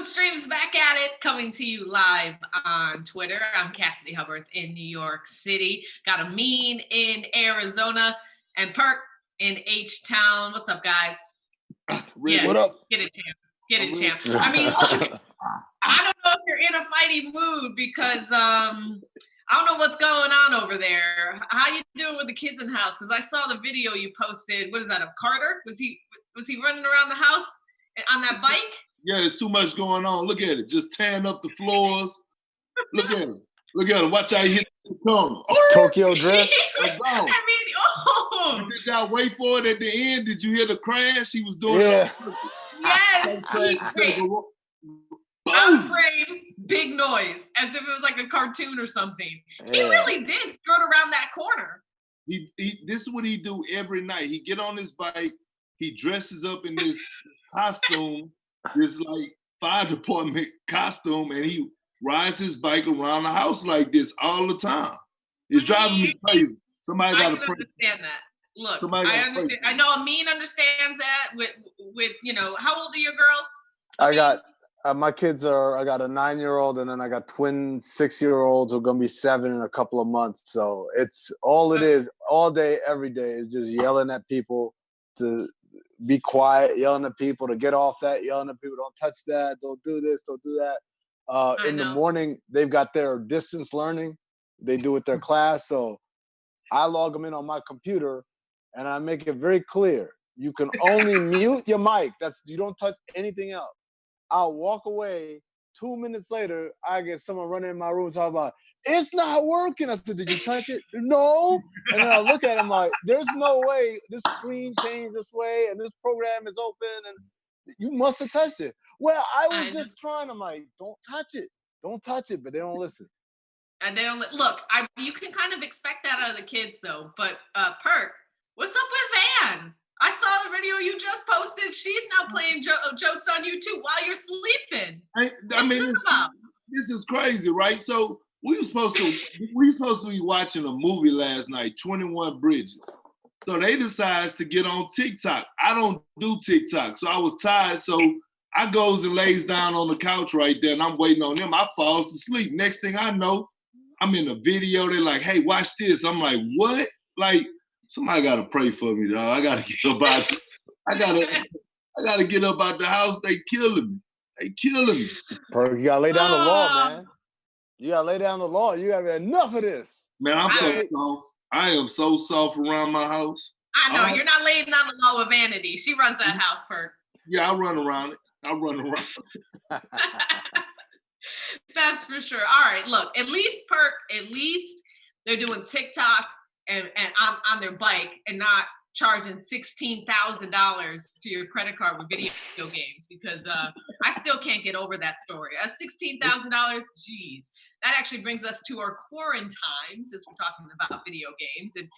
Streams back at it, coming to you live on Twitter. I'm Cassidy Hubbarth in New York City. Got Amin in Arizona and Perk in H-Town. What's up, guys? Yes, what up? Get it, champ. Get it, champ. I mean, look, I don't know if you're in a fighting mood because I don't know what's going on over there. How you doing with the kids in the house? Because I saw the video you posted. What is that, of Carter? Was he running around the house on that bike? Yeah, there's too much going on. Look at it. Just tearing up the floors. Look at him. Look at him. Watch how he hit the corner. Oh! Tokyo Drift. But did y'all wait for it at the end? Did you hear the crash? He was doing it. Yes. Frame, big noise, as if it was like a cartoon or something. Yeah. He really did skirt around that corner. This is what he do every night. He get on his bike. He dresses up in this costume. This like fire department costume, and he rides his bike around the house like this all the time. It's driving me crazy. Somebody got to understand that. Look, I understand. I know Amin understands that. With how old are your girls? I got my kids are. I got a 9-year-old, and then I got twin 6-year-olds who are gonna be 7 in a couple of months. So it's all it is, all day, every day is just yelling at people to be quiet, yelling at people to get off that, yelling at people, don't touch that, don't do this, don't do that. In the morning, they've got their distance learning. They do with their class. So I log them in on my computer, and I make it very clear. You can only mute your mic. You don't touch anything else. I'll walk away. 2 minutes later, I get someone running in my room talking about, it's not working. I said, did you touch it? No. And then I look at him like, there's no way this screen changed this way and this program is open and you must have touched it. Well, I was just trying. I'm like, don't touch it. Don't touch it. But they don't listen. And they don't look. You can kind of expect that out of the kids, though. But Perk, what's up with Van? I saw the video you just posted. She's now playing jokes on you too while you're sleeping. I mean, this is crazy, right? So we were supposed to be watching a movie last night, 21 Bridges. So they decided to get on TikTok. I don't do TikTok, so I was tired. So I goes and lays down on the couch right there, and I'm waiting on them. I falls to sleep. Next thing I know, I'm in a video. They're like, "Hey, watch this." I'm like, "What?" Like, somebody gotta pray for me, dog. I gotta get up out. I gotta get up out the house. They killing me. Perk, you gotta lay down the law, man. You gotta lay down the law. You gotta get enough of this. Man, I'm so soft. I am so soft around my house. I know you're not laying down the law with Vanity. She runs that house, Perk. Yeah, I run around it. That's for sure. All right, look. At least Perk. At least they're doing TikTok and on their bike and not charging $16,000 to your credit card with video games, because I still can't get over that story. $16,000, geez. That actually brings us to our quarantine, since we're talking about video games. And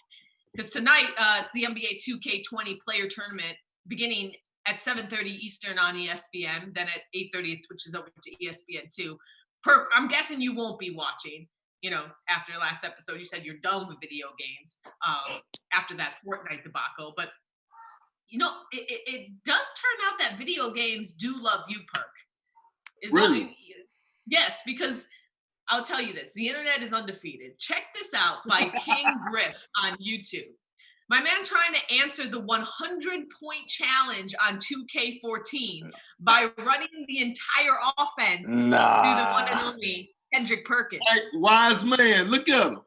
because tonight it's the NBA 2K20 player tournament beginning at 7:30 Eastern on ESPN. Then at 8:30 it switches over to ESPN2. Perk, I'm guessing you won't be watching. After last episode, you said you're done with video games after that Fortnite debacle. But, it does turn out that video games do love you, Perk. Really? Yes, because I'll tell you this. The internet is undefeated. Check this out by King Griff on YouTube. My man trying to answer the 100-point challenge on 2K14 by running the entire offense through the one and only Kendrick Perkins. Hey, wise man, look at him.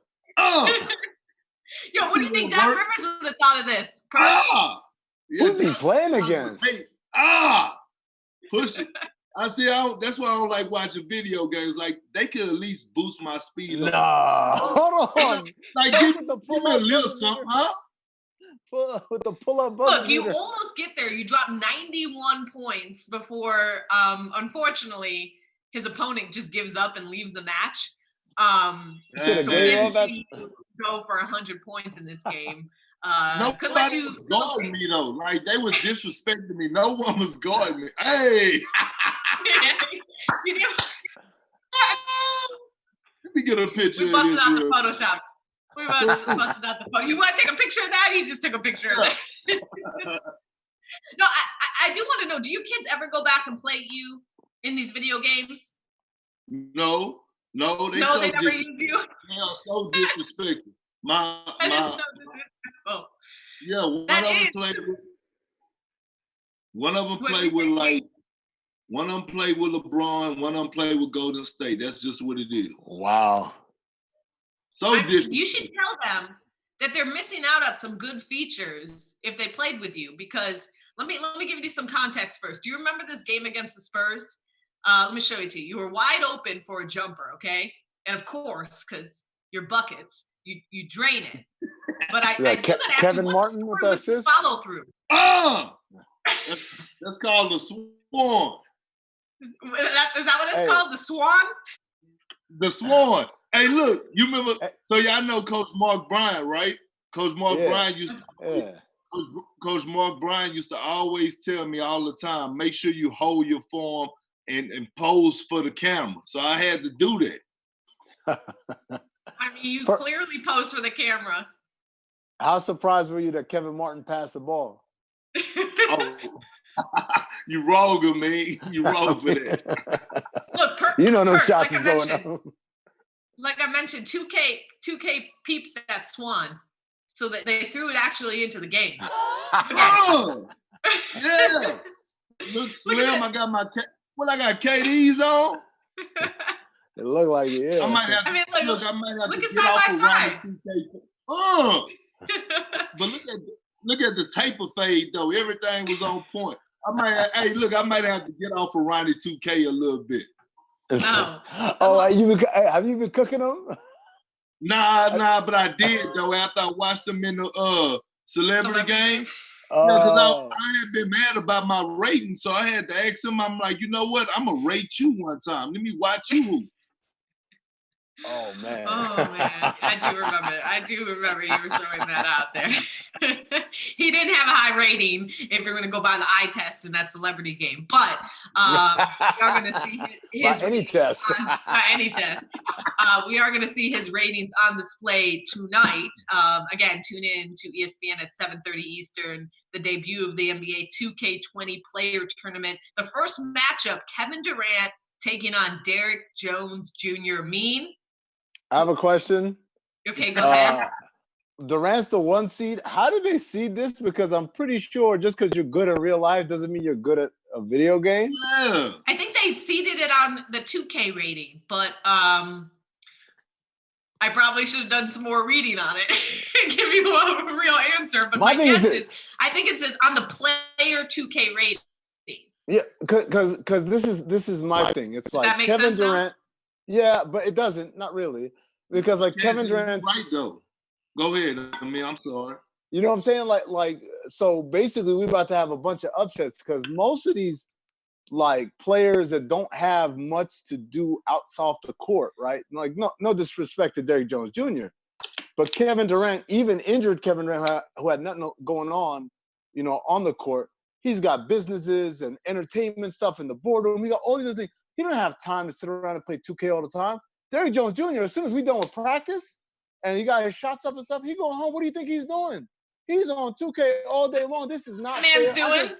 Yo, what do you think Doc Rivers would have thought of this? Who's he playing against? Push it. That's why I don't like watching video games. Like, they could at least boost my speed. Hold on. Like, give me a little something, huh? With the pull-up button. Look, you almost get there. You drop 91 points before, unfortunately, his opponent just gives up and leaves the match. So we didn't see you go for 100 points in this game. Nobody was guarding me, though. Like, they was disrespecting me. No one was guarding me. Hey! Let me get a picture of this. We busted out the Photoshops. We busted out the photo. You want to take a picture of that? He just took a picture of it. No, I do want to know, do you kids ever go back and play you in these video games? No, they No, so they never use you. They are so disrespectful. That is so disrespectful. Yeah, one That of them is. played with. One of them What played do you with think? one of them played with LeBron. One of them played with Golden State. That's just what it is. Wow. So disrespectful. You should tell them that they're missing out on some good features if they played with you. Because let me give you some context first. Do you remember this game against the Spurs? Let me show it to you. You were wide open for a jumper, okay? And of course, because you're buckets, you drain it. But I do gotta ask Kevin you, Martin with the assist? Follow through. Oh, that's called the Swan. Is that what it's called? The Swan? The Swan. Hey, look, you remember? So y'all know Coach Mark Bryant, right? Coach Mark Bryant used to. Coach Mark Bryant used to always tell me all the time, make sure you hold your form and pose for the camera. So I had to do that. I mean, you clearly pose for the camera. How surprised were you that Kevin Martin passed the ball? Oh, you wrong, man. You wrong for that. Look, you know no Perk, shots like is going on. Like I mentioned, 2K peeps that Swan, so that they threw it actually into the game. Oh, yeah. Look slim. I got I got KDs on. It looked like it. Yeah. I might have. I mean, look, I might have look to at get side off by of side. But look at the taper fade though. Everything was on point. I might have to get off of Ronnie 2K a little bit. No. Oh, have you been cooking them? Nah, but I did though after I watched them in the celebrity game. Oh. Yeah, because I had been mad about my rating, so I had to ask him. I'm like, you know what? I'm gonna rate you one time. Let me watch you. Oh man. I do remember you were throwing that out there. He didn't have a high rating if you're going to go by the eye test in that celebrity game, but we are going to see his by any test. By any test. We are going to see his ratings on display tonight. Again, tune in to ESPN at 7:30 Eastern. The debut of the NBA 2K20 Player Tournament. The first matchup: Kevin Durant taking on Derrick Jones Jr. Amin. I have a question. Okay, go ahead. Durant's the 1 seed. How do they seed this? Because I'm pretty sure just because you're good in real life doesn't mean you're good at a video game. Yeah. I think they seeded it on the 2K rating, but I probably should have done some more reading on it and give you a real answer. But my guess is, I think it says on the player 2K rating. Yeah, because this is my thing. It's like Kevin Durant. Yeah, but it doesn't. Not really. Because like Kevin Durant. Right though. Go ahead. I mean, I'm sorry. You know what I'm saying? Like so basically we're about to have a bunch of upsets because most of these like players that don't have much to do outside the court, right? Like no disrespect to Derrick Jones Jr. But Kevin Durant, even injured Kevin Durant who had nothing going on, on the court, he's got businesses and entertainment stuff in the boardroom. He got all these other things. He don't have time to sit around and play 2K all the time. Derrick Jones Jr., as soon as we done with practice and he got his shots up and stuff, he going home. What do you think he's doing? He's on 2K all day long. This is not man's doing.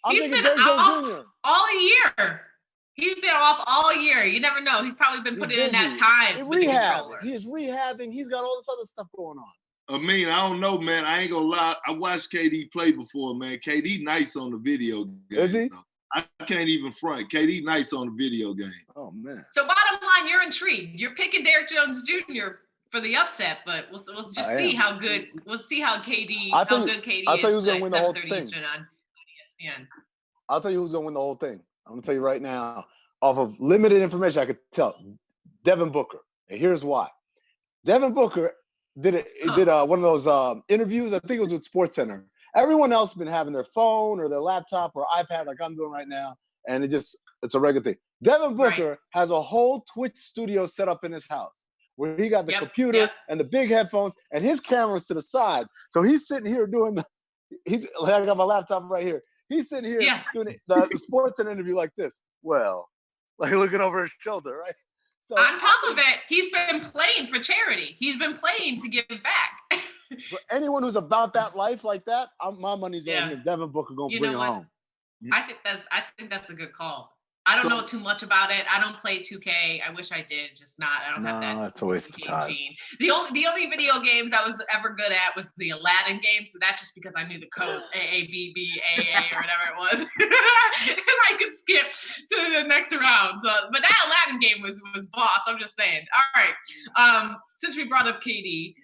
He's been off all year. He's been off all year. You never know. He's probably been putting in that time with the controller. He's rehabbing. He's got all this other stuff going on. I mean, I don't know, man. I ain't gonna lie. I watched KD play before, man. KD nice on the video game. Is he? So I can't even front. KD nice on the video game. Oh, man. So bottom line, you're intrigued. You're picking Derrick Jones Jr. for the upset, but we'll just see how good. We'll see how KD. How good KD is. I'll tell you who's gonna win the whole thing. Eastern on ESPN. I'll tell you who's gonna win the whole thing. I'm gonna tell you right now, off of limited information, I could tell Devin Booker. And here's why. Devin Booker did one of those interviews. I think it was with SportsCenter. Everyone else has been having their phone or their laptop or iPad like I'm doing right now, and it's a regular thing. Devin Booker has a whole Twitch studio set up in his house where he got the computer and the big headphones and his camera's to the side. So he's sitting here doing I got my laptop right here. He's sitting here doing the SportsCenter interview like this. Well, like looking over his shoulder, right? So on top of it, he's been playing for charity. He's been playing to give back. For anyone who's about that life like that, my money's on him. Devin Booker gonna bring it home. I think that's a good call. I don't know too much about it. I don't play 2K. I wish I did, just not. I don't have that. No, it's a waste of time. Gene. The only video games I was ever good at was the Aladdin game. So that's just because I knew the code AABBAA or whatever it was, and I could skip to the next round. So, but that Aladdin game was boss. I'm just saying. All right. Since we brought up KD,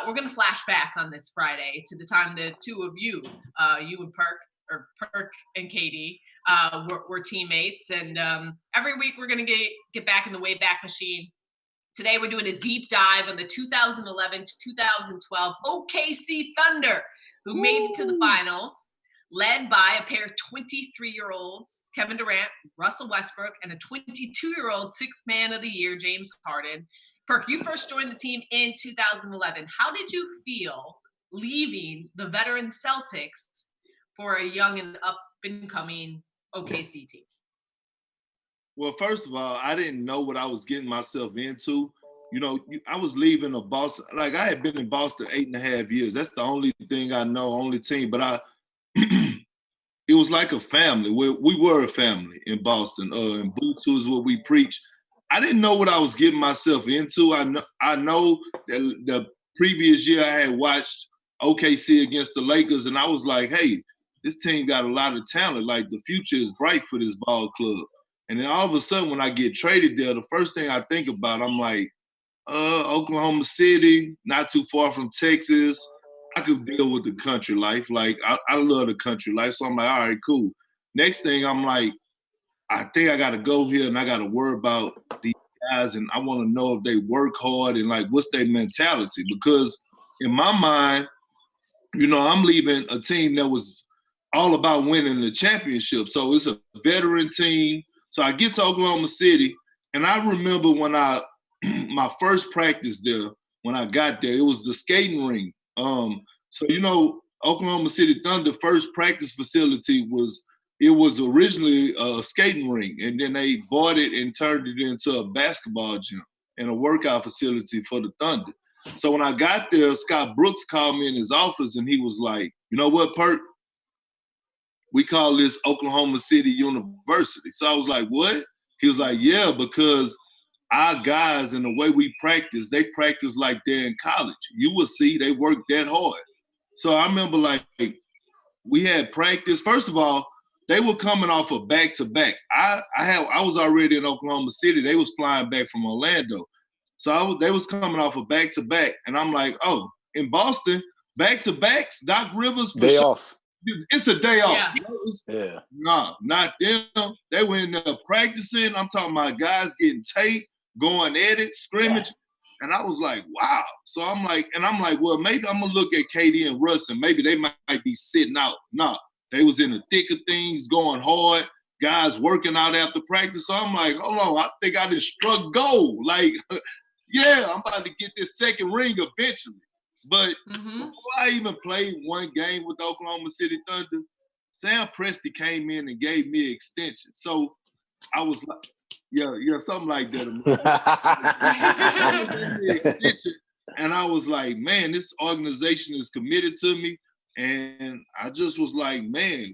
we're gonna flash back on this Friday to the time the two of you, you and Perk and KD. We're teammates, and every week we're going to get back in the Wayback Machine. Today we're doing a deep dive on the 2011-2012 OKC Thunder, who made it to the finals, led by a pair of 23-year-olds, Kevin Durant, Russell Westbrook, and a 22-year-old sixth man of the year, James Harden. Perk, you first joined the team in 2011. How did you feel leaving the veteran Celtics for a young and up-and-coming OKC team? Well, first of all, I didn't know what I was getting myself into. You know, I was leaving a Boston. Like, I had been in Boston 8.5 years. That's the only thing I know, only team. But it was like a family. We were a family in Boston. And Bluetooth is what we preach. I didn't know what I was getting myself into. I know that the previous year I had watched OKC against the Lakers, and I was like, hey, this team got a lot of talent. Like, the future is bright for this ball club. And then all of a sudden, when I get traded there, the first thing I think about, I'm like, Oklahoma City, not too far from Texas. I could deal with the country life. Like, I love the country life. So I'm like, all right, cool. Next thing, I'm like, I think I got to go here and I got to worry about these guys. And I want to know if they work hard and, like, what's their mentality. Because in my mind, you know, I'm leaving a team that was all about winning the championship. So it's a veteran team. So I get to Oklahoma City, and I remember when my first practice there, when I got there, it was the skating ring. So, you know, Oklahoma City Thunder first practice facility was originally a skating ring, and then they bought it and turned it into a basketball gym and a workout facility for the Thunder. So when I got there, Scott Brooks called me in his office, and he was like, you know what, Perk? We call this Oklahoma City University. So I was like, what? He was like, yeah, because our guys and the way we practice, they practice like they're in college. You will see they work that hard. So I remember, like, we had practice. First of all, they were coming off a back-to-back. I was already in Oklahoma City. They was flying back from Orlando. So they was coming off a back-to-back. And I'm like, oh, in Boston, back-to-backs, Doc Rivers for Day sure. off. It's a day off. Yeah. Nah, not them. They were in there practicing. I'm talking about guys getting taped, going at it, scrimmage. Yeah. And I was like, wow. So I'm like, well, maybe I'm going to look at KD and Russ, and maybe they might be sitting out. Nah, they was in the thick of things, going hard, guys working out after practice. So I'm like, hold on, I think I just struck gold. Like, yeah, I'm about to get this second ring eventually. But before I even played one game with the Oklahoma City Thunder, Sam Presti came in and gave me an extension. So I was like, yeah, something like that. And I was like, man, this organization is committed to me. And I just was like, man,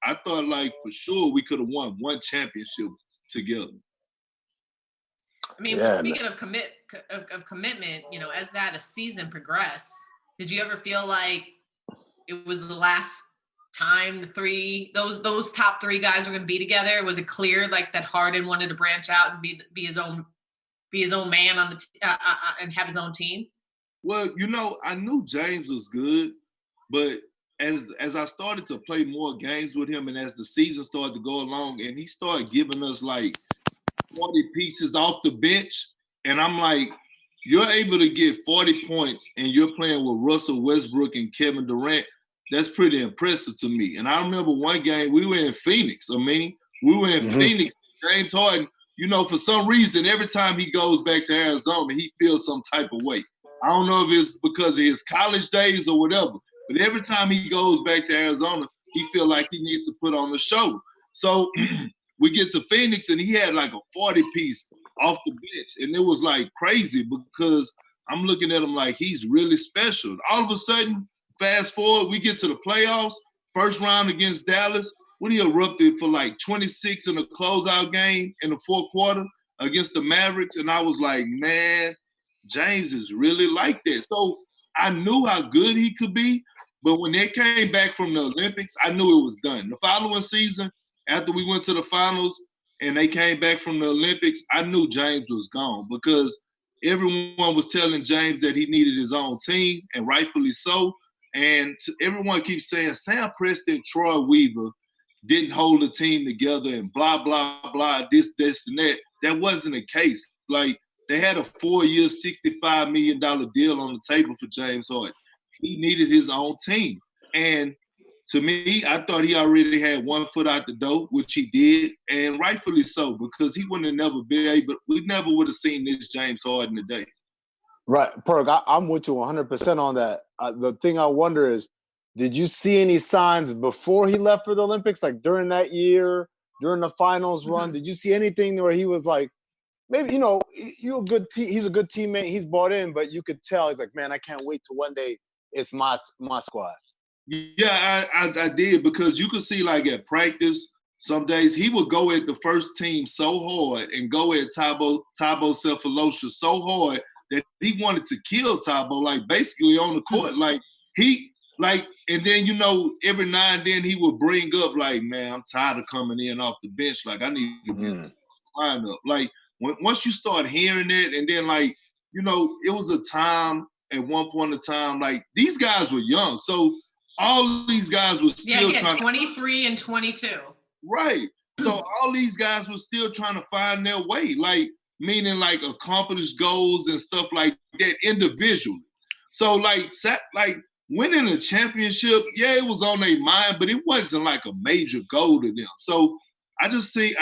I thought, like, for sure we could have won one championship together. I mean, speaking of commitment, you know, as that a season progressed, did you ever feel like it was the last time those top three guys were going to be together? Was it clear, like, that Harden wanted to branch out and be his own man on the and have his own team? Well, you know, I knew James was good, but as I started to play more games with him, and as the season started to go along, and he started giving us like 40 pieces off the bench, and I'm like, you're able to get 40 points and you're playing with Russell Westbrook and Kevin Durant. That's pretty impressive to me. And I remember one game we were in Phoenix. Phoenix, James Harden, you know, for some reason, every time he goes back to Arizona, he feels some type of way. I don't know if it's because of his college days or whatever, but every time he goes back to Arizona, he feels like he needs to put on a show. So we get to Phoenix, and he had like a 40-piece off the bench. And it was like crazy because I'm looking at him like he's really special. All of a sudden, fast forward, we get to the playoffs, first round against Dallas. when he erupted for like 26 in a closeout game in the fourth quarter against the Mavericks, and I was like, man, James is really like this. So I knew how good he could be, but when they came back from the Olympics, I knew it was done. The following season, after we went to the finals and they came back from the Olympics, I knew James was gone because everyone was telling James that he needed his own team, and rightfully so. And everyone keeps saying Sam Preston, Troy Weaver didn't hold the team together and blah, blah, blah, this, and that. That wasn't the case. Like, they had a 4-year, $65 million deal on the table for James Harden. He needed his own team. And to me, I thought he already had one foot out the door, which he did, and rightfully so, because he wouldn't have never been able, we never would have seen this James Harden today. Right, Perk, I'm with you 100% on that. The thing I wonder is, did you see any signs before he left for the Olympics, like during that year, during the finals run? Did you see anything where he was like, maybe, you're a good he's a good teammate, he's bought in, but you could tell he's like, man, I can't wait till one day it's my squad. Yeah, I did, because you could see, like, at practice, some days he would go at the first team so hard and go at Thabo Sefolosha so hard that he wanted to kill Thabo, like, basically on the court. Like, and then, every now and then he would bring up, like, man, I'm tired of coming in off the bench. Like, I need to get this lineup. Like, once you start hearing it, and then, like, it was a time, at one point in time, like, these guys were young. So all these guys were still trying 23 and 22. Right. So all these guys were still trying to find their way, like, meaning, like, accomplish goals and stuff like that individually. So, like winning a championship, yeah, it was on their mind, but it wasn't like a major goal to them. So I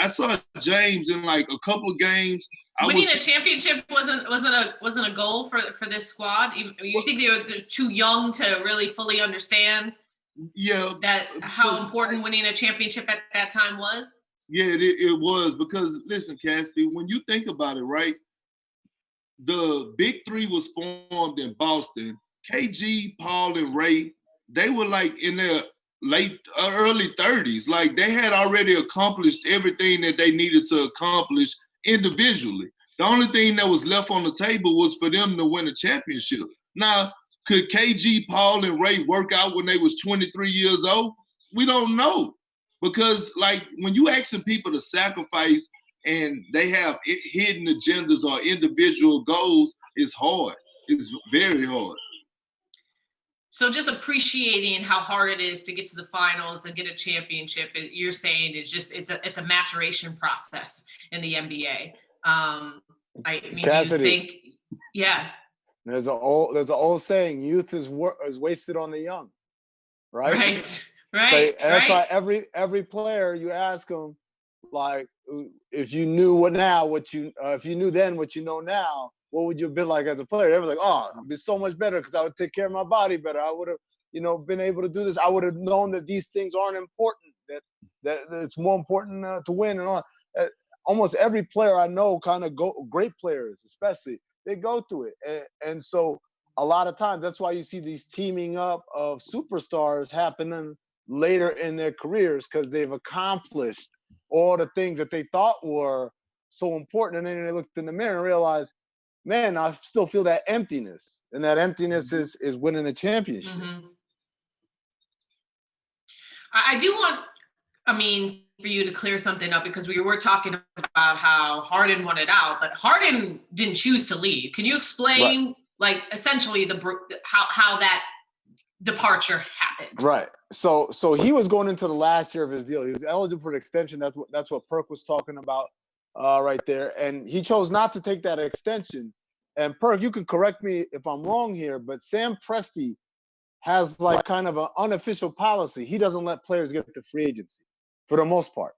saw James in, like, a couple of games. Winning a championship wasn't a goal for this squad. You think they're too young to really fully understand? Yeah, how important winning a championship at that time was. Yeah, it was, because listen, Cassidy, when you think about it, right? The Big Three was formed in Boston. KG, Paul, and Ray, they were, like, in their early 30s. Like, they had already accomplished everything that they needed to accomplish individually. The only thing that was left on the table was for them to win a championship. Now, could KG, Paul, and Ray work out when they was 23 years old? We don't know. Because, like, when you asking people to sacrifice and they have hidden agendas or individual goals, it's hard. It's very hard. So just appreciating how hard it is to get to the finals and get a championship, you're saying is just it's a maturation process in the NBA. Cassidy, do you think? Yeah. There's an old saying: youth is wasted on the young. Right. Right. So that's why every player you ask them, like, if you knew if you knew then what you know now, what would you have been like as a player? They were like, oh, I'd be so much better because I would take care of my body better. I would have, been able to do this. I would have known that these things aren't important, that it's more important to win and all. Almost every player I know great players especially, they go through it. And so a lot of times that's why you see these teaming up of superstars happening later in their careers, because they've accomplished all the things that they thought were so important. And then they looked in the mirror and realized, man, I still feel that emptiness. And that emptiness is winning a championship. Mm-hmm. I do want, for you to clear something up, because we were talking about how Harden wanted out, but Harden didn't choose to leave. Can you explain, like, essentially how that departure happened? Right. So he was going into the last year of his deal. He was eligible for an extension. That's what Perk was talking about right there. And he chose not to take that extension. And Perk, you can correct me if I'm wrong here, but Sam Presti has, like, kind of an unofficial policy. He doesn't let players get to free agency for the most part.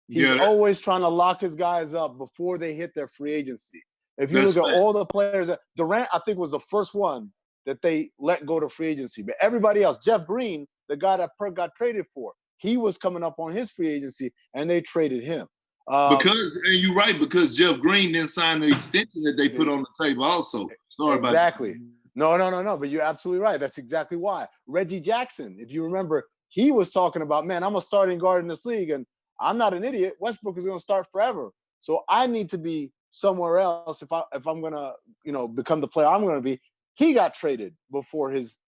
He's always trying to lock his guys up before they hit their free agency. If you look at all the players, Durant, I think, was the first one that they let go to free agency. But everybody else, Jeff Green, the guy that Perk got traded for, he was coming up on his free agency, and they traded him. And you're right, because Jeff Green didn't sign the extension that they put on the table also. Sorry about that. Exactly. No, but you're absolutely right. That's exactly why. Reggie Jackson, if you remember, he was talking about, man, I'm a starting guard in this league, and I'm not an idiot. Westbrook is going to start forever. So I need to be somewhere else if I'm going to, become the player I'm going to be. He got traded before his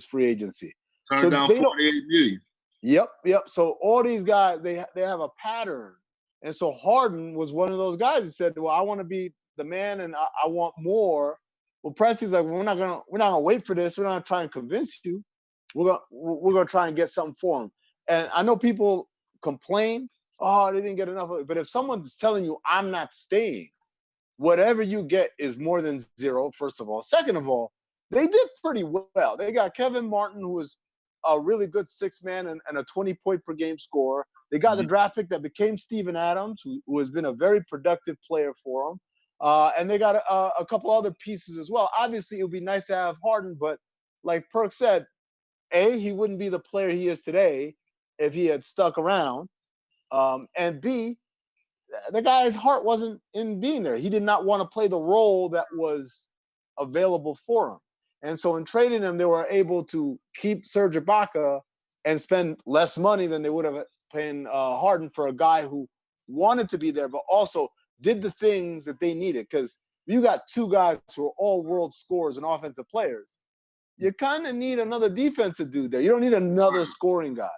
free agency. Turned down $48 million. Yep. So all these guys, they have a pattern. And so Harden was one of those guys who said, well, I want to be the man and I want more. Well, Presti's like, well, we're not gonna wait for this. We're not gonna try and convince you. We're gonna try and get something for him. And I know people complain, oh, they didn't get enough of it. But if someone's telling you I'm not staying, whatever you get is more than zero, first of all. Second of all, they did pretty well. They got Kevin Martin, who was a really good six-man and a 20-point-per-game scorer. They got the draft pick that became Steven Adams, who has been a very productive player for them. And they got a couple other pieces as well. Obviously, it would be nice to have Harden, but like Perk said, A, he wouldn't be the player he is today if he had stuck around. And B, the guy's heart wasn't in being there. He did not want to play the role that was available for him. And so in trading him, they were able to keep Serge Ibaka and spend less money than they would have paying Harden for a guy who wanted to be there, but also did the things that they needed. Because you got two guys who are all world scorers and offensive players. You kind of need another defensive dude there. You don't need another scoring guy.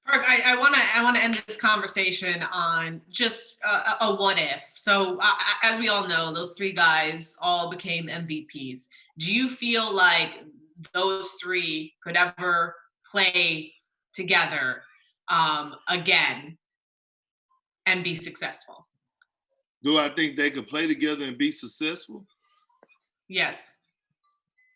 Perk, I want to end this conversation on just a what if. So as we all know, those three guys all became MVPs. Do you feel like those three could ever play together again and be successful? Do I think they could play together and be successful? Yes.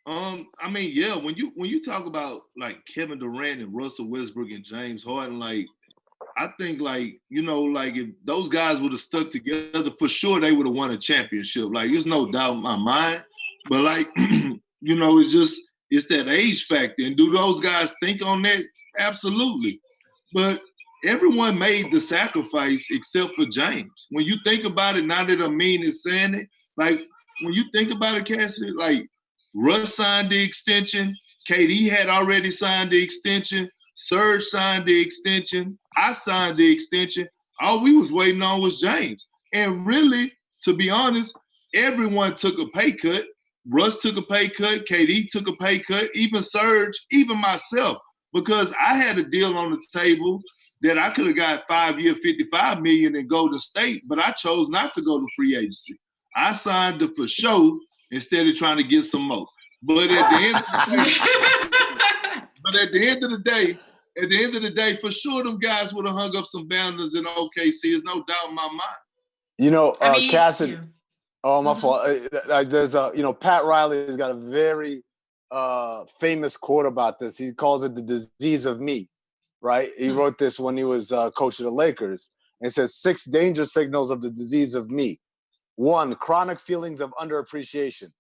I mean, yeah, when you talk about like Kevin Durant and Russell Westbrook and James Harden, like I think like, like if those guys would have stuck together, for sure they would have won a championship. Like there's no doubt in my mind. But like, it's that age factor. And do those guys think on that? Absolutely. But everyone made the sacrifice except for James. When you think about it, now that Amin is saying it, like when you think about it, Cassidy, like Russ signed the extension. KD had already signed the extension. Serge signed the extension. I signed the extension. All we was waiting on was James. And really, to be honest, everyone took a pay cut. Russ took a pay cut. KD took a pay cut. Even Serge, even myself, because I had a deal on the table that I could have got 5-year, $55 million in Golden State, but I chose not to go to free agency. I signed it for show instead of trying to get some more. But at the end of the day, for sure, them guys would have hung up some banners in OKC. There's no doubt in my mind. Cassidy. Oh, my fault. There's Pat Riley has got a very famous quote about this. He calls it the disease of me, right? He wrote this when he was coach of the Lakers. And it says 6 danger signals of the disease of me. 1, chronic feelings of underappreciation.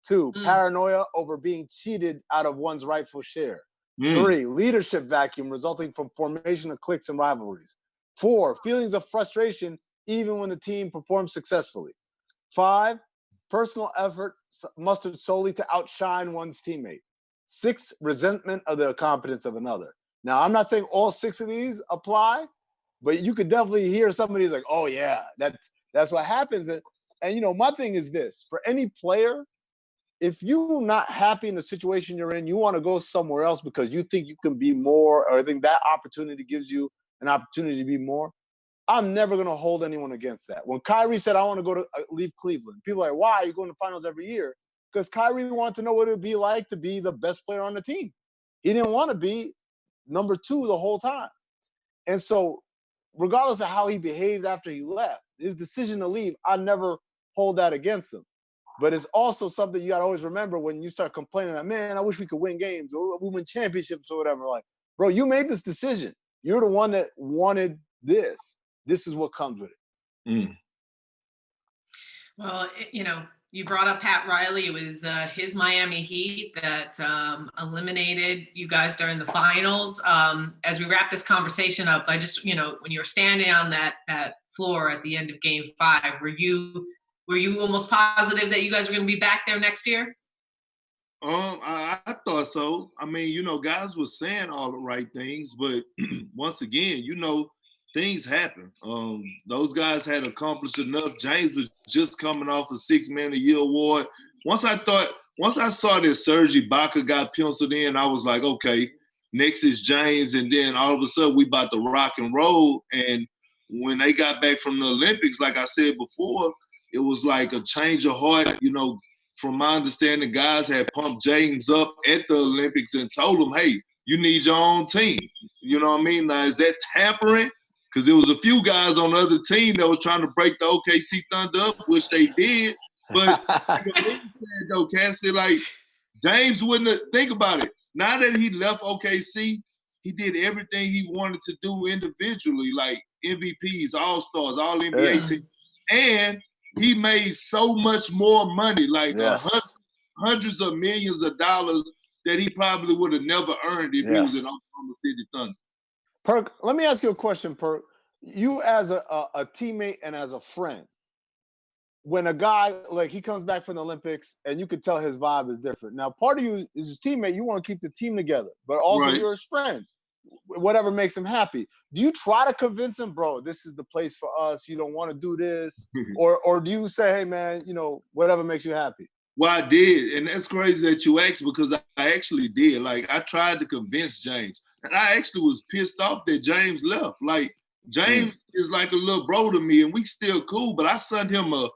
2, paranoia over being cheated out of one's rightful share. 3, leadership vacuum resulting from formation of cliques and rivalries. 4, feelings of frustration even when the team performs successfully. 5, personal effort mustered solely to outshine one's teammate. 6, resentment of the competence of another. Now, I'm not saying all 6 of these apply, but you could definitely hear somebody's like, oh, yeah, that's what happens. And my thing is this. For any player, if you're not happy in the situation you're in, you want to go somewhere else because you think you can be more, or I think that opportunity gives you an opportunity to be more, I'm never going to hold anyone against that. When Kyrie said, I want to go to leave Cleveland, people are like, why? You're going to finals every year. Because Kyrie wanted to know what it would be like to be the best player on the team. He didn't want to be number 2 the whole time. And so regardless of how he behaved after he left, his decision to leave, I never hold that against him. But it's also something you got to always remember when you start complaining that, man, I wish we could win games or we win championships or whatever. Like, bro, you made this decision. You're the one that wanted this. This is what comes with it. Well, you brought up Pat Riley. It was his Miami Heat that eliminated you guys during the finals. As we wrap this conversation up, I just, when you were standing on that floor at the end of Game 5, were you almost positive that you guys were going to be back there next year? I thought so. I mean, guys were saying all the right things, but once again, things happen. Those guys had accomplished enough. James was just coming off a Six-Man-of-the-Year award. Once I saw that Serge Ibaka got penciled in, I was like, okay, next is James, and then all of a sudden we about to rock and roll. And when they got back from the Olympics, like I said before, it was like a change of heart. From my understanding, guys had pumped James up at the Olympics and told him, hey, you need your own team. You know what I mean? Now, is that tampering? Because there was a few guys on the other team that was trying to break the OKC Thunder up, which they did. But though, Cassidy, like, James wouldn't have, think about it. Now that he left OKC, he did everything he wanted to do individually, like MVPs, All-Stars, All-NBA team. And he made so much more money, like hundreds of millions of dollars that he probably would have never earned if he was in Oklahoma City Thunder. Perk, let me ask you a question, Perk. You as a teammate and as a friend, when a guy, like, he comes back from the Olympics and you can tell his vibe is different. Now, part of you is his teammate. You want to keep the team together, but also you're his friend. Whatever makes him happy. Do you try to convince him, bro, this is the place for us, you don't want to do this? or do you say, hey, man, whatever makes you happy? Well, I did, and that's crazy that you asked, because I actually did. Like, I tried to convince James, and I actually was pissed off that James left. Like, James is like a little bro to me, and we still cool, but I sent him a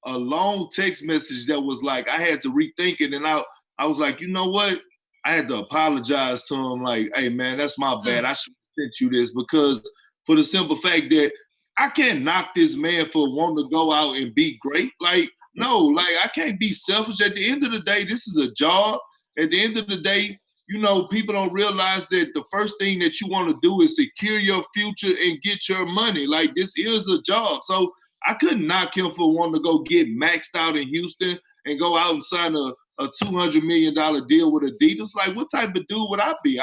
long text message that was like, I had to rethink it, and I was like, you know what? I had to apologize to him, like, hey, man, that's my bad. I should have sent you this, because for the simple fact that I can't knock this man for wanting to go out and be great. Like, no, like, I can't be selfish. At the end of the day, this is a job. At the end of the day, people don't realize that the first thing that you want to do is secure your future and get your money. Like, this is a job. So I couldn't knock him for wanting to go get maxed out in Houston and go out and sign a $200 million deal with Adidas. Like, what type of dude would I be?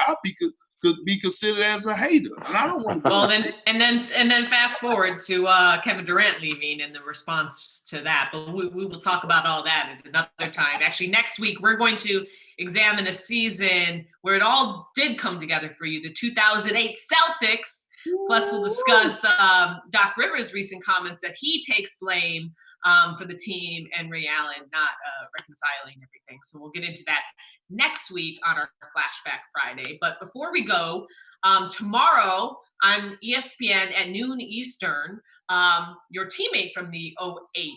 Could be considered as a hater, and I don't want to. Well, then fast forward to Kevin Durant leaving and the response to that. But we will talk about all that at another time. Actually, next week we're going to examine a season where it all did come together for you, the 2008 Celtics. Plus, we'll discuss Doc Rivers' recent comments that he takes blame for the team and Ray Allen not reconciling everything. So we'll get into that next week on our Flashback Friday. But before we go, tomorrow on ESPN at noon Eastern, your teammate from the 08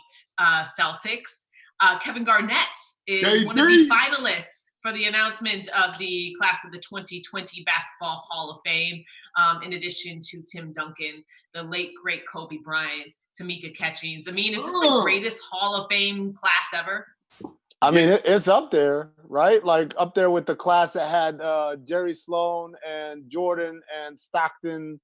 Celtics, Kevin Garnett, is one of the finalists for the announcement of the class of the 2020 Basketball Hall of Fame, in addition to Tim Duncan, the late, great Kobe Bryant, Tamika Catchings. Amin, is this the greatest Hall of Fame class ever? I mean, it's up there, right? Like, up there with the class that had Jerry Sloan and Jordan and Stockton,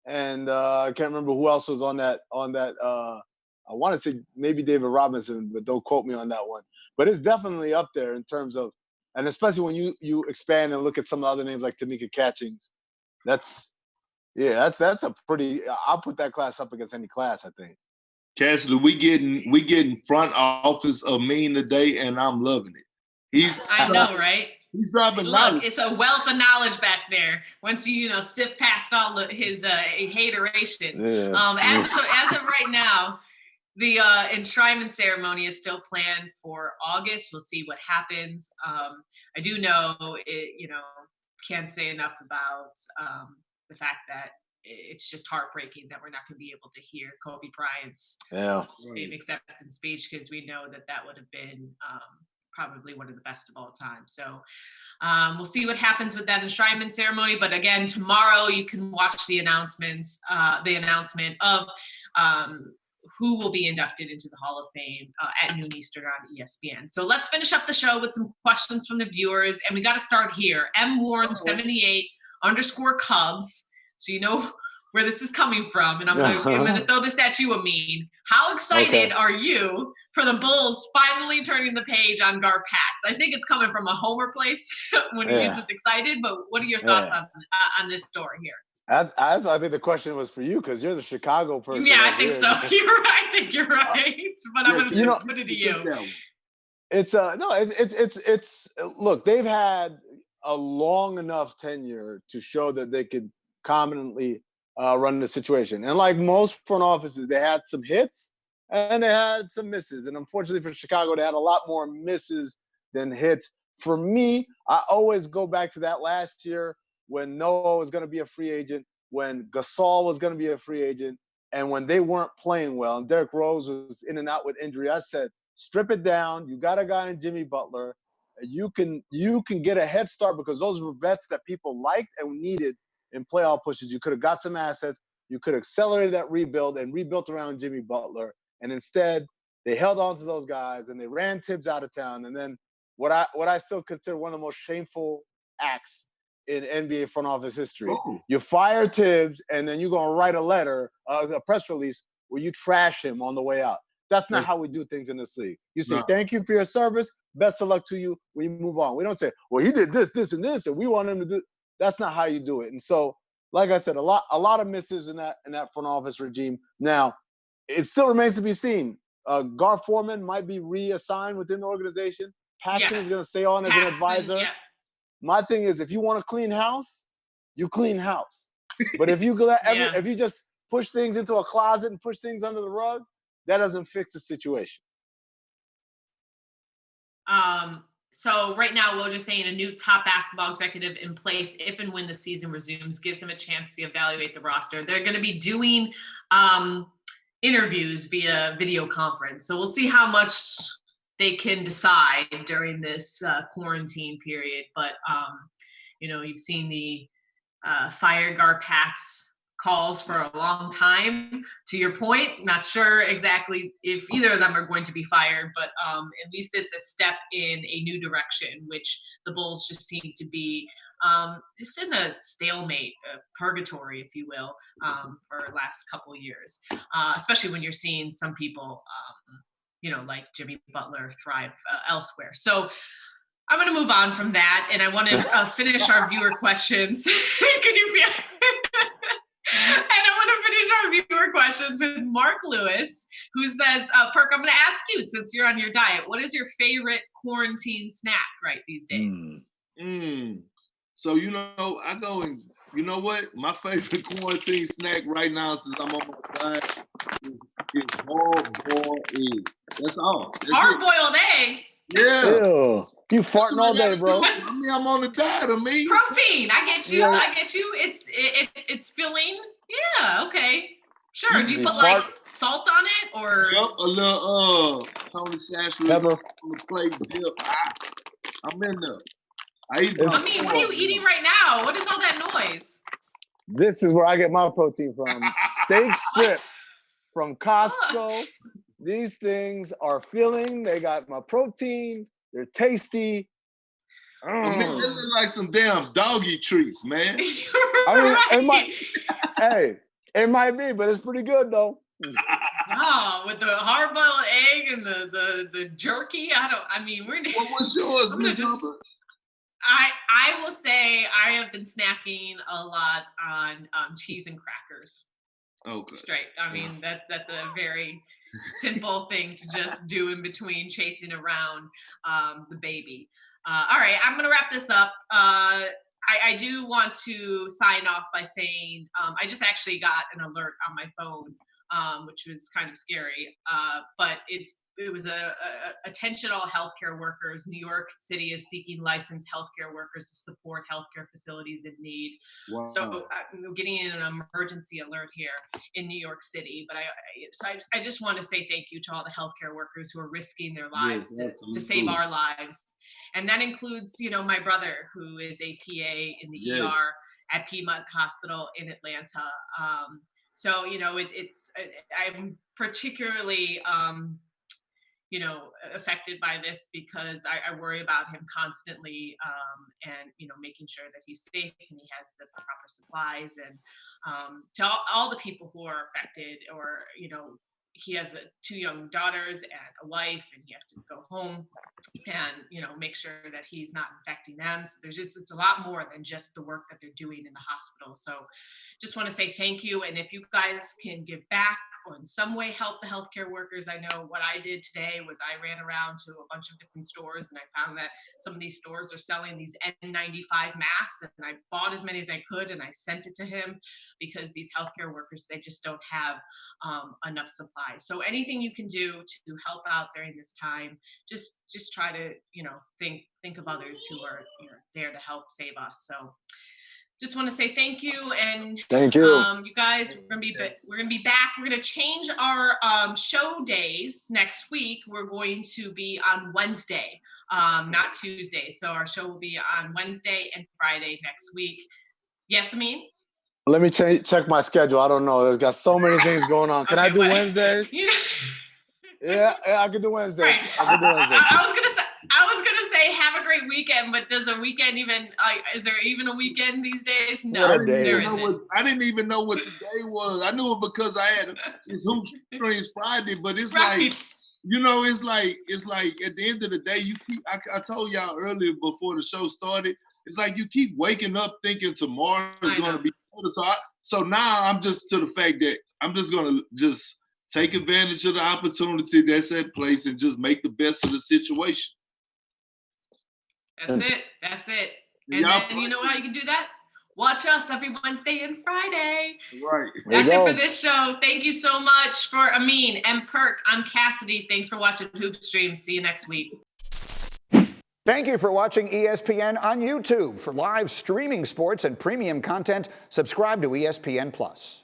and I can't remember who else was on that. I want to say maybe David Robinson, but don't quote me on that one. But it's definitely up there in terms of, and especially when you expand and look at some of the other names like Tamika Catchings. That's a pretty. I'll put that class up against any class, I think. Cassidy, we getting front office of Amin today, and I'm loving it. I know, right? He's dropping knowledge. Look, it's a wealth of knowledge back there. Once you sift past all of his hateration. As of right now, the enshrinement ceremony is still planned for August. We'll see what happens. I do know it. Can't say enough about the fact that it's just heartbreaking that we're not going to be able to hear Kobe Bryant's acceptance speech, because we know that would have been probably one of the best of all time. So we'll see what happens with that enshrinement ceremony. But again, tomorrow you can watch the announcement of who will be inducted into the Hall of Fame at noon Eastern on ESPN. So let's finish up the show with some questions from the viewers. And we got to start here. M. Warren 78 _ Cubs. So you know where this is coming from. And I'm going to throw this at you, Amin. How excited are you for the Bulls finally turning the page on Gar Pax? I think it's coming from a homer place when he's this excited. But what are your thoughts on this story here? I think the question was for you, because you're the Chicago person. Yeah, I think so. You're right. I think you're right. But I'm going to put it to you. Look, they've had a long enough tenure to show that they could competently run the situation. And like most front offices, they had some hits and they had some misses. And unfortunately for Chicago, they had a lot more misses than hits. For me, I always go back to that last year when Noah was going to be a free agent, when Gasol was going to be a free agent, and when they weren't playing well and Derrick Rose was in and out with injury. I said, strip it down. You got a guy in Jimmy Butler. You can get a head start because those were vets that people liked and needed in playoff pushes. You could have got some assets. You could have accelerated that rebuild and rebuilt around Jimmy Butler. And instead, they held on to those guys and they ran Tibbs out of town. And then what I still consider one of the most shameful acts in NBA front office history. Oh. You fire Tibbs and then you're going to write a letter, a press release where you trash him on the way out. That's not how we do things in this league. You say, thank you for your service. Best of luck to you. We move on. We don't say, well, he did this, this, and this, and we want him to do. That's not how you do it. And so, like I said, a lot of misses in that front office regime. Now, it still remains to be seen. Gar Forman might be reassigned within the organization. Paxson is going to stay on as an advisor. Yeah. My thing is, if you want to clean house, you clean house. But if you if you just push things into a closet and push things under the rug, that doesn't fix the situation. So right now, we're just saying a new top basketball executive in place if and when the season resumes gives him a chance to evaluate the roster. They're going to be doing interviews via video conference. So we'll see how much they can decide during this quarantine period. But, you've seen the fire Gar Pax calls for a long time. To your point, not sure exactly if either of them are going to be fired, but at least it's a step in a new direction, which the Bulls just seem to be just in a stalemate, purgatory, if you will, for the last couple of years, especially when you're seeing some people, like Jimmy Butler thrive elsewhere. So I'm going to move on from that, and I want to finish our viewer questions. Could you feel? And I want to finish our viewer questions with Mark Lewis, who says, Perk, I'm going to ask you, since you're on your diet, what is your favorite quarantine snack these days? So, I go and, you know what? My favorite quarantine snack right now, since I'm on my diet, is hard-boiled eggs. That's all. Hard-boiled eggs? Yeah. Ew. You farting all day, bro. I'm on a diet, Amin. Protein. I get you. Yeah. I get you. It's filling. Yeah. Okay. Sure. Do you put salt on it or? Yep, a little Tony Sashers on the plate dip. I'm in there. Amin, what are you eating right now? What is all that noise? This is where I get my protein from. Steak strips from Costco. These things are filling. They got my protein. They're tasty. I mean, this is like some damn doggy treats, man. It might be, but it's pretty good though. Oh, with the hard-boiled egg and the jerky. What's yours, Ms. Hubbarth? I will say I have been snacking a lot on cheese and crackers. Okay. Straight. That's a very simple thing to just do in between chasing around the baby. All right, I'm going to wrap this up. I do want to sign off by saying I just actually got an alert on my phone, which was kind of scary, but it was attention all healthcare workers. New York City is seeking licensed healthcare workers to support healthcare facilities in need. Wow. So I'm getting an emergency alert here in New York City. But I just want to say thank you to all the healthcare workers who are risking their lives to save our lives. And that includes, my brother, who is a PA in the ER at Piedmont Hospital in Atlanta. So, I'm particularly, affected by this because I worry about him constantly and, making sure that he's safe and he has the proper supplies. And to all the people who are affected or, he has 2 young daughters and a wife, and he has to go home and, make sure that he's not infecting them. So it's a lot more than just the work that they're doing in the hospital. So just want to say thank you. And if you guys can give back or in some way help the healthcare workers. I know what I did today was I ran around to a bunch of different stores, and I found that some of these stores are selling these N95 masks, and I bought as many as I could, and I sent it to him because these healthcare workers, they just don't have enough supplies. So anything you can do to help out during this time, just try to, think of others who are there to help save us. So just want to say thank you, and thank you. You guys, we're gonna be back. We're gonna change our show days next week. We're going to be on Wednesday, not Tuesday. So our show will be on Wednesday and Friday next week. Yes, Amin? Let me check my schedule. I don't know. There's got so many things going on. Can I do Wednesdays? Yeah, I can do Wednesdays. Right. I can do Wednesdays. I was gonna say have a great weekend, but does a weekend even is there even a weekend these days? No, there isn't. I didn't even know what today was. I knew it because I had it's Hoop Streams Friday, but it's like, it's like at the end of the day, you keep. I told y'all earlier before the show started, it's like you keep waking up thinking tomorrow is going to be better. So now I'm just to the fact that I'm just going to take advantage of the opportunity that's at place and just make the best of the situation. That's it. And then you know how you can do that? Watch us every Wednesday and Friday. Right. That's it for this show. Thank you so much for Amin and Perk. I'm Cassidy. Thanks for watching Hoop Stream. See you next week. Thank you for watching ESPN on YouTube. For live streaming sports and premium content, subscribe to ESPN+.